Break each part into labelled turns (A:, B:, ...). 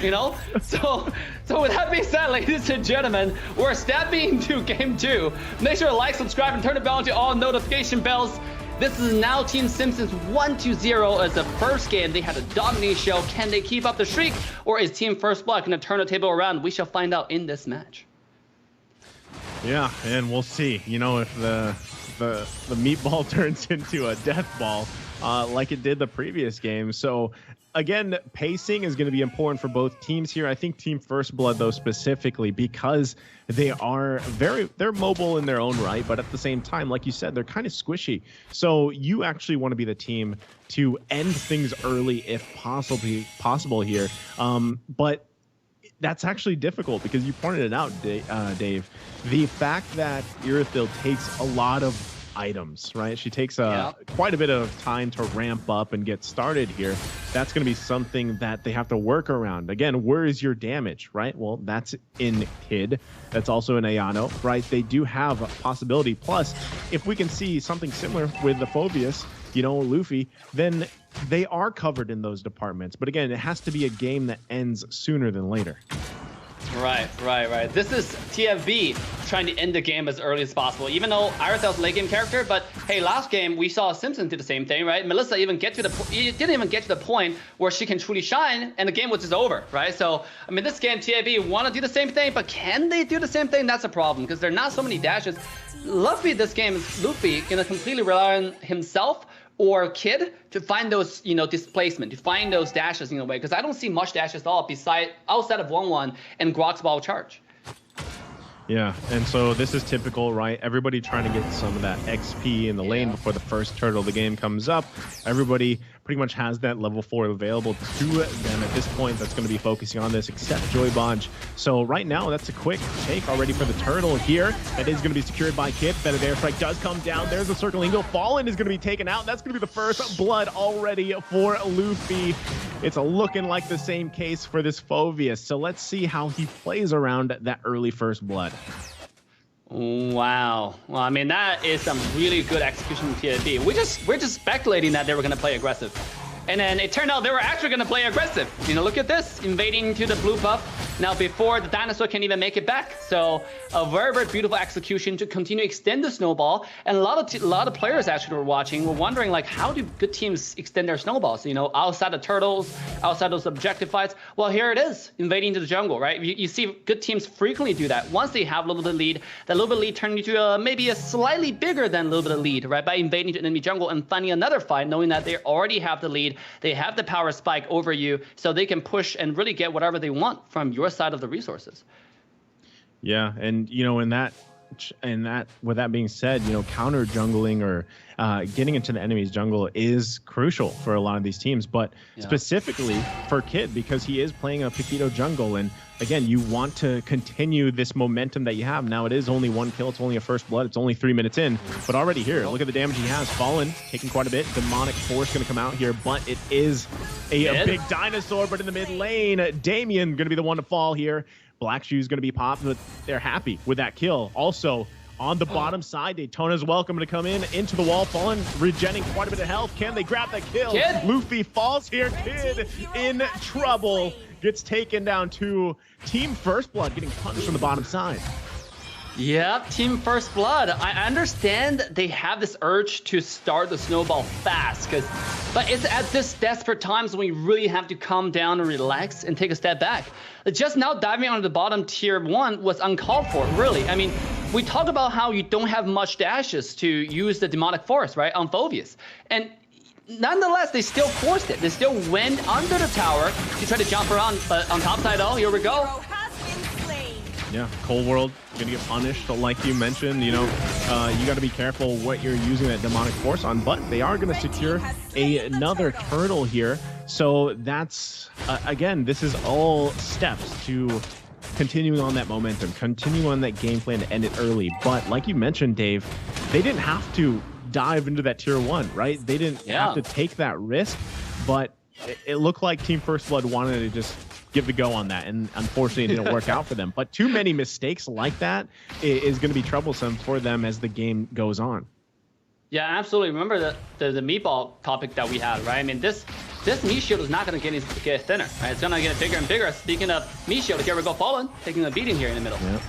A: you know? So with that being said, ladies and gentlemen, we're stepping into game 2. Make sure to like, subscribe, and turn the bell on to all notification bells. This is now Team Simpson's 1-2-0 as the first game. They had a dominating show. Can they keep up the streak, or is Team First Blood going to turn the table around? We shall find out in this match.
B: Yeah, and we'll see. You know, if the meatball turns into a death ball like it did the previous game. So again, pacing is going to be important for both teams here. I think Team First Blood, though, specifically because they're mobile in their own right, but at the same time, like you said, they're kind of squishy. So you actually want to be the team to end things early if possible here. But that's actually difficult because you pointed it out, Dave. The fact that Irithyll takes a lot of items, right? She takes quite a bit of time to ramp up and get started here. That's going to be something that they have to work around. Again, where is your damage, right? Well, that's in Kid. That's also in Ayano, right? They do have a possibility. Plus, if we can see something similar with the Phobius, you know, Luffy, then they are covered in those departments. But again, it has to be a game that ends sooner than later.
A: Right. This is TFB trying to end the game as early as possible, even though Irithyll's late game character. But hey, last game we saw Simpson do the same thing, right? Melissa didn't even get to the point where she can truly shine, and the game was just over, right? So I mean, this game TFB want to do the same thing, but can they do the same thing? That's a problem because there are not so many dashes. Luffy this game is Luffy gonna completely rely on himself or Kid to find those, you know, displacement, to find those dashes in a way, because I don't see much dashes at all outside of 1-1 and Grok's ball charge.
B: Yeah, and so this is typical, right? Everybody trying to get some of that XP in the lane before the first turtle of the game comes up. Everybody pretty much has that level 4 available to them at this point. That's going to be focusing on this, except Joybonge. So right now, that's a quick take already for the turtle here. That is going to be secured by Kid. Better airstrike does come down. There's a circling go. Fallen is going to be taken out. That's going to be the first blood already for Luffy. It's looking like the same case for this Phobius. So let's see how he plays around that early first blood.
A: Wow. Well, I mean, that is some really good execution from TFB. We're just speculating that they were going to play aggressive. And then it turned out they were actually going to play aggressive. You know, look at this, invading to the blue buff. Now, before the dinosaur can even make it back. So a very, very beautiful execution to continue to extend the snowball. And a lot of players actually were watching, were wondering, like, how do good teams extend their snowballs? You know, outside the turtles, outside those objective fights. Well, here it is, invading to the jungle, right? You see good teams frequently do that. Once they have a little bit of lead, that little bit of lead turning into maybe a slightly bigger than a little bit of lead, right? By invading to enemy jungle and finding another fight, knowing that they already have the lead. They have the power spike over you, so they can push and really get whatever they want from your side of the resources.
B: Yeah, and you know, with that being said, you know, counter jungling or getting into the enemy's jungle is crucial for a lot of these teams, but specifically for Kid, because he is playing a Paquito jungle. And again, you want to continue this momentum that you have. Now it is only 1 kill, it's only a first blood, it's only 3 minutes in, but already here, look at the damage he has. Fallen, taking quite a bit. Demonic Force gonna come out here, but it is a big dinosaur. But in the mid lane, Damien gonna be the one to fall here. Black Shoe's going to be popped, but they're happy with that kill. Also, on the bottom side, Daytona's welcome to come into the wall. Fallen, regenerating quite a bit of health. Can they grab that kill?
A: Kid.
B: Luffy falls here. Kid in trouble. Gets taken down to Team First Blood, getting punched from the bottom side.
A: Yep, Team First Blood. I understand they have this urge to start the snowball fast, but it's at this desperate times when we really have to calm down and relax and take a step back. Just now diving onto the bottom tier 1 was uncalled for, really. I mean, we talk about how you don't have much dashes to use the demonic force, right, on Phobius. And nonetheless, they still forced it. They still went under the tower to try to jump around, but on top side, here we go.
B: Yeah, Cold World gonna get punished, like you mentioned. You know, you got to be careful what you're using that demonic force on, but they are gonna secure another turtle here. So that's again, this is all steps to continuing on that momentum, continuing on that game plan to end it early. But like you mentioned, Dave, they didn't have to dive into that tier 1, right? They didn't have to take that risk, but it looked like Team First Blood wanted to just give the go on that, and unfortunately it didn't work out for them. But too many mistakes like that is going to be troublesome for them as the game goes on.
A: Yeah, absolutely. Remember the meatball topic that we had, right? I mean, this meat shield is not going to get thinner, right? It's going to get bigger and bigger. Speaking of meat shield, here we go, Fallen taking a beating here in the middle.
B: Yep.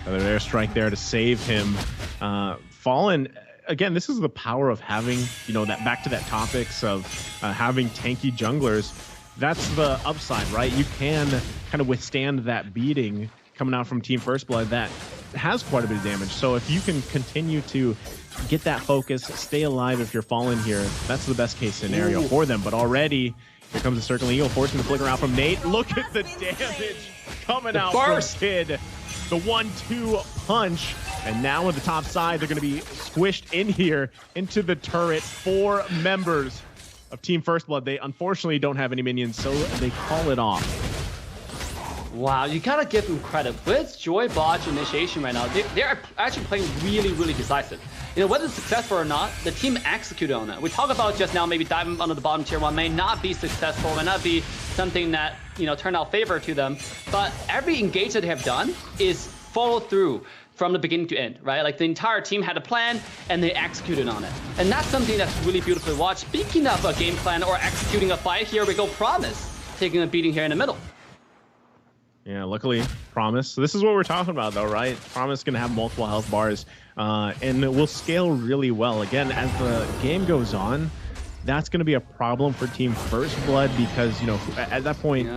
B: Another airstrike there to save him. Fallen, again, this is the power of having, you know, that back to that topics of having tanky junglers. That's the upside, right? You can kind of withstand that beating coming out from Team First Blood that has quite a bit of damage. So if you can continue to get that focus, stay alive if you're Fallen here, that's the best case scenario for them. But already, here comes the Circling Eagle, forcing the flicker out from Nate. Look at the damage coming out from Kid. The 1-2 punch. And now on the top side, they're going to be squished in here into the turret. 4 members of Team First Blood. They unfortunately don't have any minions, so they call it off.
A: Wow, you gotta give them credit. With Joy Botch initiation right now, they're actually playing really, really decisive. You know, whether it's successful or not, the team executed on that. We talk about just now maybe diving under the bottom tier 1 may not be successful, may not be something that, you know, turned out favor to them, but every engage that they have done is follow through from the beginning to end, right? Like the entire team had a plan and they executed on it. And that's something that's really beautiful to watch. Speaking of a game plan or executing a fight, here we go, Promise taking a beating here in the middle.
B: Yeah, luckily, Promise. So this is what we're talking about, though, right? Promise going to have multiple health bars, and it will scale really well. Again, as the game goes on, that's going to be a problem for Team First Blood because, you know, at that point,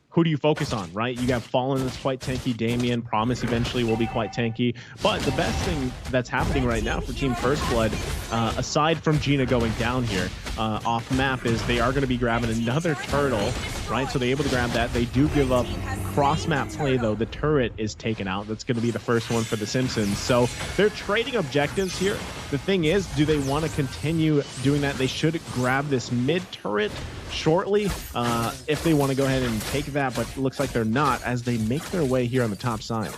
B: who do you focus on, right? You got Fallen that's quite tanky, Damien, Promise eventually will be quite tanky. But the best thing that's happening right now for Team First Blood, aside from Gina going down here off map, is they are going to be grabbing another turtle, right? So they're able to grab that. They do give up cross-map play, though. The turret is taken out. That's going to be the first one for the Simpsons. So they're trading objectives here. The thing is, do they want to continue doing that? They should grab this mid turret shortly if they want to go ahead and take that, but it looks like they're not as they make their way here on the top side.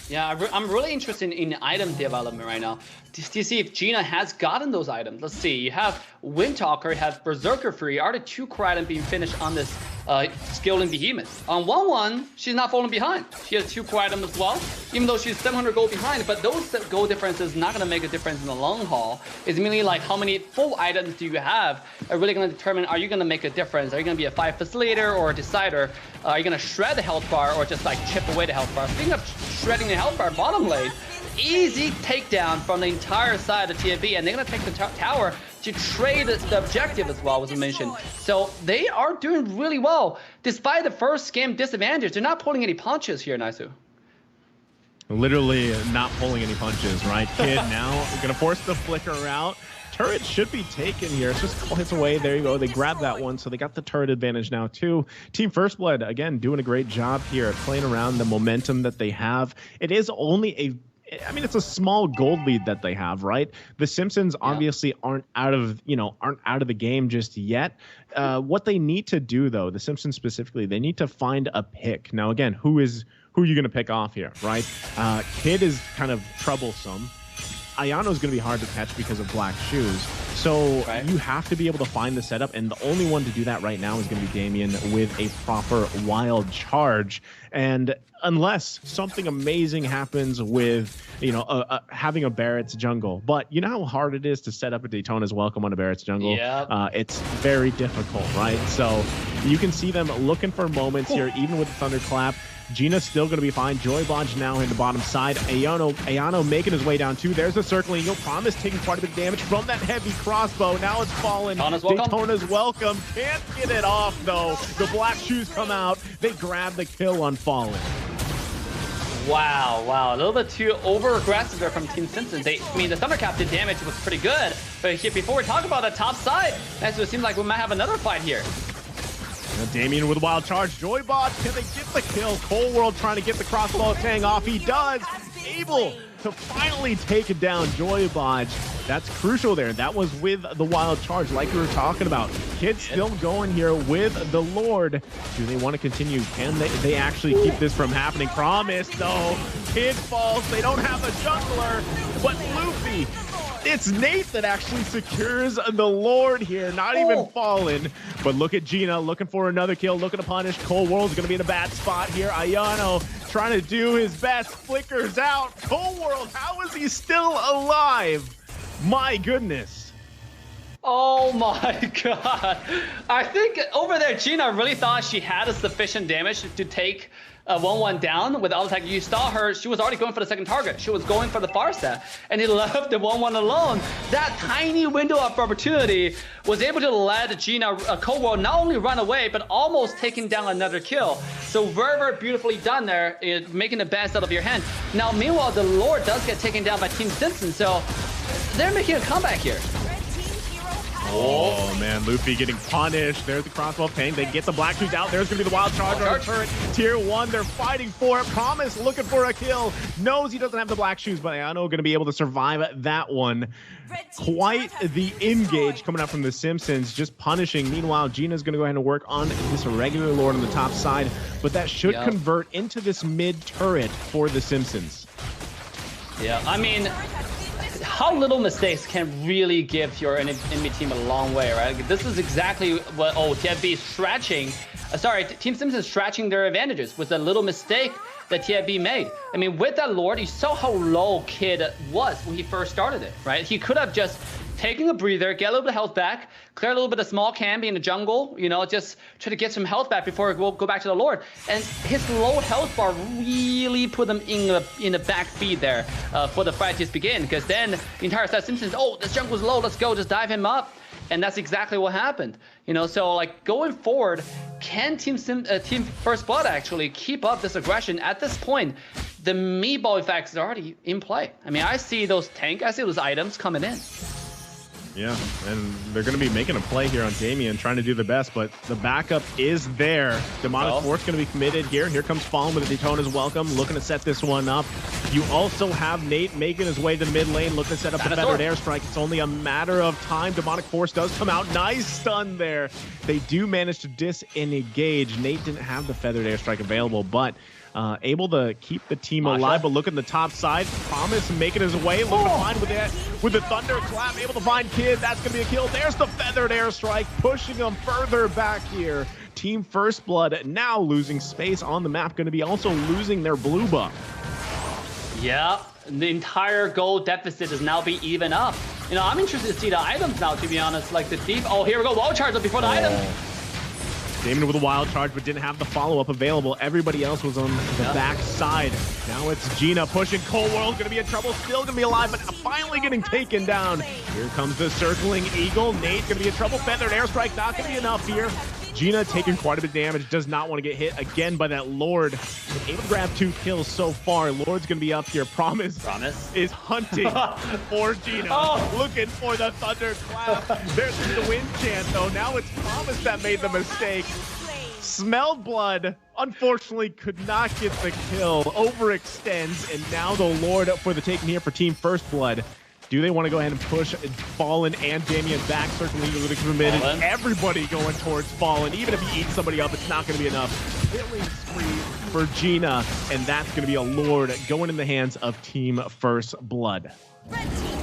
A: Yeah, I'm really interested in item development right now to see if Gina has gotten those items. Let's see. You have Windtalker, you have Berserker Free. Are the 2 core items being finished on this Scaling Behemoth? On 1-1, she's not falling behind. She has 2 core items as well, even though she's 700 gold behind. But those gold differences not going to make a difference in the long haul. It's merely like how many full items do you have are really going to determine, are you going to make a difference? Are you going to be a fight facilitator or a decider? Are you going to shred the health bar or just like chip away the health bar? Speaking of shredding the health bar, bottom lane, easy takedown from the entire side of TFB, and they're going to take the tower to trade the objective as well, as I mentioned. So they are doing really well. Despite the first game disadvantage, they're not pulling any punches here, Naisu.
B: Literally not pulling any punches, right? Kid now going to force the flicker out. Turret should be taken here. It's just hits away. There you go. They grabbed that one, so they got the turret advantage now too. Team First Blood, again, doing a great job here, playing around the momentum that they have. It is only it's a small gold lead that they have, right? The Simpsons obviously aren't out of the game just yet. What they need to do, though, the Simpsons specifically, they need to find a pick. Now, again, who are you going to pick off here, right? Kid is kind of troublesome. Ayano is going to be hard to catch because of black shoes. So you have to be able to find the setup, and the only one to do that right now is going to be Damien with a proper wild charge. And unless something amazing happens with, having a Barrett's jungle. But you know how hard it is to set up a Daytona's Welcome on a Barrett's jungle?
A: Yep.
B: It's very difficult, right? So you can see them looking for moments here, even with the Thunderclap. Gina's still going to be fine. Joy Bodge now in the bottom side. Ayano making his way down too. There's the Circling Eagle. Promise taking quite a bit of damage from that heavy crossbow. Now it's fallen. Daytona's welcome. Can't get it off though. The black shoes come out. They grab the kill on Fallen.
A: Wow. A little bit too over-aggressive there from Team Simpson. The Thunderclap did damage was pretty good. But here, before we talk about the top side, it seems like we might have another fight here.
B: Damien with a wild charge. Joy Bod, can they get the kill? Cold World trying to get the crossbow Tang off. He does. Able to finally take it down. Joy Bod. That's crucial there. That was with the wild charge like we were talking about. Kid still going here with the Lord. Do they want to continue? Can they actually keep this from happening? Promise, though. Kid falls. They don't have a jungler. But Luffy, it's Nate that actually secures the Lord here. Not even Fallen. But look at Gina looking for another kill, looking to punish. Cold World's going to be in a bad spot here. Ayano trying to do his best. Flickers out. Cold World, how is he still alive? My goodness.
A: Oh my god. I think over there, Gina really thought she had a sufficient damage to take a 1-1 down with auto attack. You saw her, she was already going for the second target. She was going for the far set, and he left the 1-1 alone. That tiny window of opportunity was able to let Gina Cold War not only run away, but almost taking down another kill. So very, very beautifully done there, making the best out of your hand. Now, meanwhile, the Lord does get taken down by Team Simpson, so they're making a comeback here.
B: Oh man, Luffy getting punished. There's the crossbow tank. They get the black shoes out. There's gonna be the wild charge on the turret. Tier 1, they're fighting for it. Promise looking for a kill. Knows he doesn't have the black shoes, but Ayano gonna be able to survive that one. Quite the engage coming up from the Simpsons, just punishing. Meanwhile, Gina's gonna go ahead and work on this regular Lord on the top side, but that should convert into this mid turret for the Simpsons.
A: Yeah, I mean, how little mistakes can really give your enemy team a long way, right? This is exactly what TFB is stretching. Team Simpson is stretching their advantages with a little mistake that TFB made. I mean, with that Lord, you saw how low Kid was when he first started it, right? He could have just taken a breather, get a little bit of health back, clear a little bit of small camp in the jungle, you know, just try to get some health back before we'll go back to the Lord. And his low health bar really put them in the back feed there for the fight to begin, because then the entire side Simpsons, oh, this jungle's low, let's go, just dive him up. And that's exactly what happened. You know, so like going forward, can Team First Blood actually keep up this aggression? At this point, the meatball effects is already in play. I mean, I see those tank, I see those items coming in.
B: Yeah, and they're going to be making a play here on Damien, trying to do the best, but the backup is there. Demonic Force going to be committed here. Here comes Fallen with a Daytona's Welcome, looking to set this one up. You also have Nate making his way to the mid lane, looking to set up the Feathered Airstrike. It's only a matter of time. Demonic Force does come out. Nice stun there. They do manage to disengage. Nate didn't have the Feathered Airstrike available, but able to keep the team alive. But look at the top side. Promise making his way. Looking to find with the Thunderclap. Able to find Kid. That's going to be a kill. There's the Feathered Airstrike, pushing them further back here. Team First Blood now losing space on the map. Going to be also losing their blue buff. Yeah,
A: the entire gold deficit is now be even up. You know, I'm interested to see the items now, to be honest. Like the deep. Oh, here we go. Wall charge up before the item.
B: Damon with a wild charge, but didn't have the follow-up available. Everybody else was on the back side. Now it's Gina pushing. Cold World going to be in trouble, still going to be alive, but finally getting taken down. Here comes the circling Eagle. Nate going to be in trouble. Feathered Airstrike not going to be enough here. Gina taking quite a bit of damage, does not want to get hit again by that Lord. Able to grab 2 kills so far. Lord's going to be up here. Promise is hunting for Gina. Looking for the Thunderclap. There's the wind chant, though. Now it's Promise that made the mistake. Smelled blood. Unfortunately, could not get the kill. Overextends, and now the Lord for the taking here for Team First Blood. Do they want to go ahead and push Fallen and Damien back? Certainly really committed. Everybody going towards Fallen. Even if he eats somebody up, it's not going to be enough. Killing spree for Gina, and that's going to be a Lord going in the hands of Team First Blood.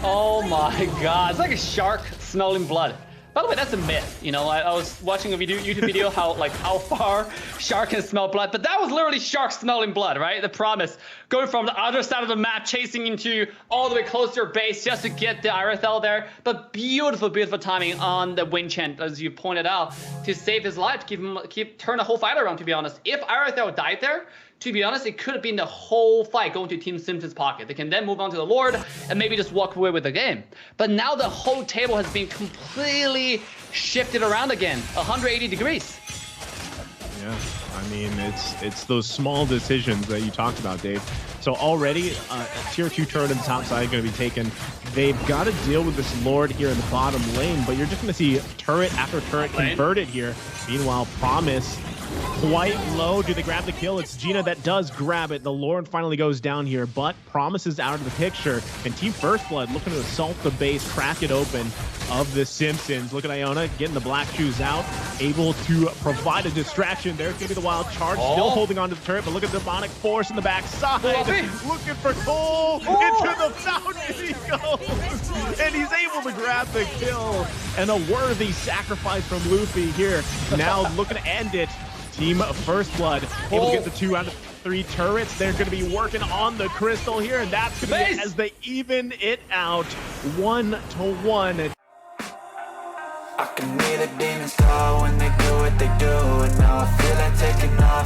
A: Oh my god, it's like a shark smelling blood. By the way, that's a myth. You know, I was watching a YouTube video how far shark can smell blood, but that was literally shark smelling blood, right? The Promise going from the other side of the map, chasing into all the way close to your base just to get the Irithel there. But beautiful, beautiful timing on the wind chant, as you pointed out, to save his life, to turn the whole fight around. To be honest, if Irithel died there, to be honest, it could have been the whole fight going to Team Simpson's pocket. They can then move on to the Lord and maybe just walk away with the game. But now the whole table has been completely shifted around again, 180 degrees.
B: Yeah, I mean, it's those small decisions that you talked about, Dave. So already, a tier 2 turret in the top side going to be taken. They've got to deal with this Lord here in the bottom lane, but you're just going to see turret after turret converted here. Meanwhile, Promise quite low. Do they grab the kill? It's Gina that does grab it. The Lord finally goes down here, but Promise is out of the picture. And Team First Blood looking to assault the base, crack it open of the Simpsons. Look at Iona getting the black shoes out, able to provide a distraction. There's going to be the wild charge, still holding on to the turret, but look at the Demonic Force in the backside. Looking for Cole. Into the fountain he goes. And he's able to grab the kill. And a worthy sacrifice from Luffy here. Now looking to end it. Team First Blood able to get the 2 out of 3 turrets. They're going to be working on the crystal here, and that's going to be as they even it out 1-1.
C: I can hear the demons call when they do what they do, and now I feel like taking off.